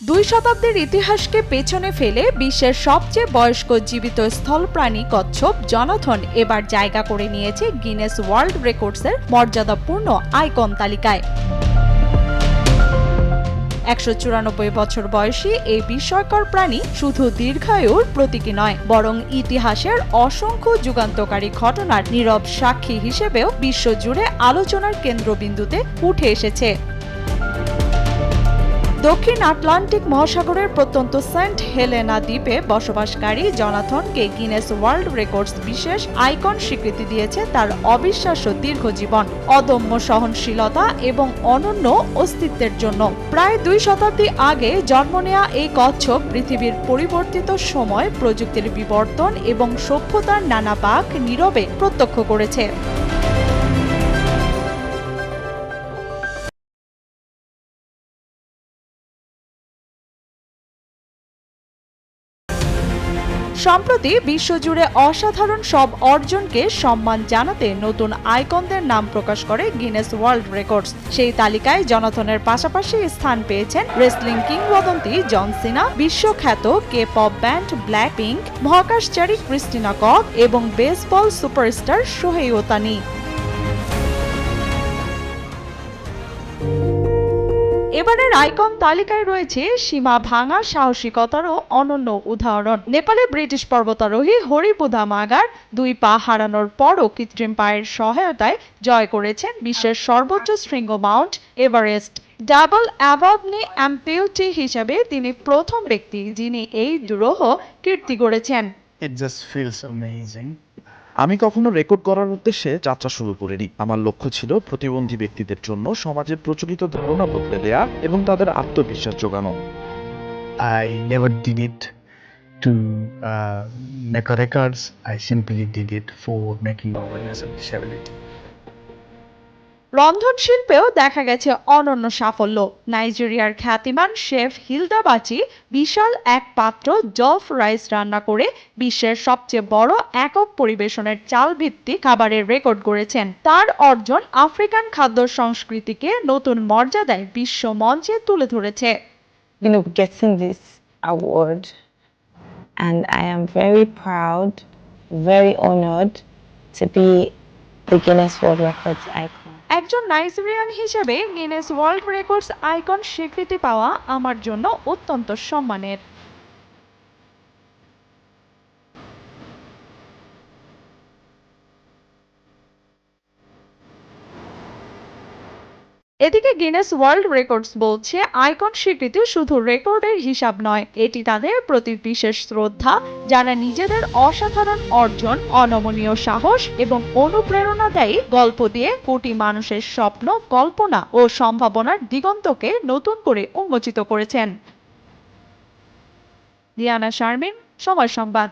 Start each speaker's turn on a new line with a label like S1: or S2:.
S1: দুই শতাব্দীর ইতিহাসকে পেছনে ফেলে বিশ্বের সবচেয়ে বয়স্ক জীবিত স্থলপ্রাণী কচ্ছপ জনাথন এবার জায়গা করে নিয়েছে গিনেস ওয়ার্ল্ড রেকর্ডসের মর্যাদাপূর্ণ আইকন তালিকায়। ১৯৪ বছর বয়সী এই বিস্ময়কর প্রাণী শুধু দীর্ঘায়ুর প্রতীকী নয়, বরং ইতিহাসের অসংখ্য যুগান্তকারী ঘটনার নীরব সাক্ষী হিসেবেও বিশ্বজুড়ে আলোচনার কেন্দ্রবিন্দুতে উঠে এসেছে। দক্ষিণ আটলান্টিক মহাসাগরের প্রত্যন্ত সেন্ট হেলেনা দ্বীপে বসবাসকারী জনাথনকে গিনেস ওয়ার্ল্ড রেকর্ডস বিশেষ আইকন স্বীকৃতি দিয়েছে তার অবিশ্বাস্য দীর্ঘজীবন, অদম্য সহনশীলতা এবং অনন্য অস্তিত্বের জন্য। প্রায় ২ শতাব্দী আগে জন্ম নেয়া এই কচ্ছপ পৃথিবীর পরিবর্তিত সময়, প্রযুক্তির বিবর্তন এবং সভ্যতার নানা বাঁক নীরবে প্রত্যক্ষ করেছে। সম্প্রতি বিশ্বজুড়ে অসাধারণ সব অর্জনকে সম্মান জানাতে নতুন আইকনদের নাম প্রকাশ করে গিনেস ওয়ার্ল্ড রেকর্ডস। সেই তালিকায় জনাথনের পাশাপাশি স্থান পেয়েছেন রেসলিং কিংবদন্তি জন সিনা, বিশ্বখ্যাত K pop band Blackpink, মহাকাশচারী ক্রিস্টিনা কক এবং বেসবল সুপারস্টার শোহেই ওতানি। এবারের আইকন তালিকায় রয়েছে সীমা ভাঙা সাহসিকতারও অনন্য উদাহরণ। নেপালে ব্রিটিশ পর্বতারোহী হরিপুধা মাগার ২ পা হারানোর পরও কৃত্রিম পায়ের সহায়তায় জয় করেছেন বিশ্বের সর্বোচ্চ শৃঙ্গ মাউন্ট এভারেস্ট। ডাবল অ্যাবডনি অ্যাম্পিউটি হিসেবে তিনি প্রথম ব্যক্তি যিনি এই দুরূহ কীর্তি গড়েছেন।
S2: It just feels amazing. আমি কখনো রেকর্ড করার উদ্দেশ্যে যাত্রা শুরু করিনি। আমার লক্ষ্য ছিল প্রতিবন্ধী ব্যক্তিদের জন্য সমাজের প্রচলিত ধারণা বদলে দেয়া এবং তাদের আত্মবিশ্বাস যোগানো।
S3: I never did it to make a records. I simply did it for making awareness of disability.
S1: রন্ধনশিল্পেও দেখা গেছে অনন্য সাফল্য। নাইজেরিয়ার খ্যাতিমান শেফ হিলদা বাচি বিশাল এক পাত্র জলফ রাইস রান্না করে বিশ্বের সবচেয়ে বড় একক পরিবেশনের চাল ভিত্তিক খাবারের রেকর্ড গড়েছেন। তার অর্জন আফ্রিকান খাদ্য সংস্কৃতিকে নতুন মর্যাদায় বিশ্ব মঞ্চে তুলে ধরেছে।
S4: Getting this award, and I am very proud, very honored to be the Guinness World Records icon.
S1: একজন নাইজেরিয়ান হিসেবে গিনেস ওয়ার্ল্ড রেকর্ডস আইকন স্বীকৃতি পাওয়া আমার জন্য অত্যন্ত সম্মানের। এদিকে গিনেস ওয়ার্ল্ড রেকর্ডস বলছে, আইকন স্বীকৃতি শুধু রেকর্ডের হিসাব নয়, এটি তাদের প্রতি বিশেষ শ্রদ্ধা, যারা নিজেদের অসাধারণ অর্জন, অনমনীয় সাহস এবং অনুপ্রেরণাদায়ী গল্প দিয়ে কোটি মানুষের স্বপ্ন, কল্পনা ও সম্ভাবনার দিগন্তকে নতুন করে উন্মোচিত করেছেন। দিয়ানা শারমিন, সময় সংবাদ।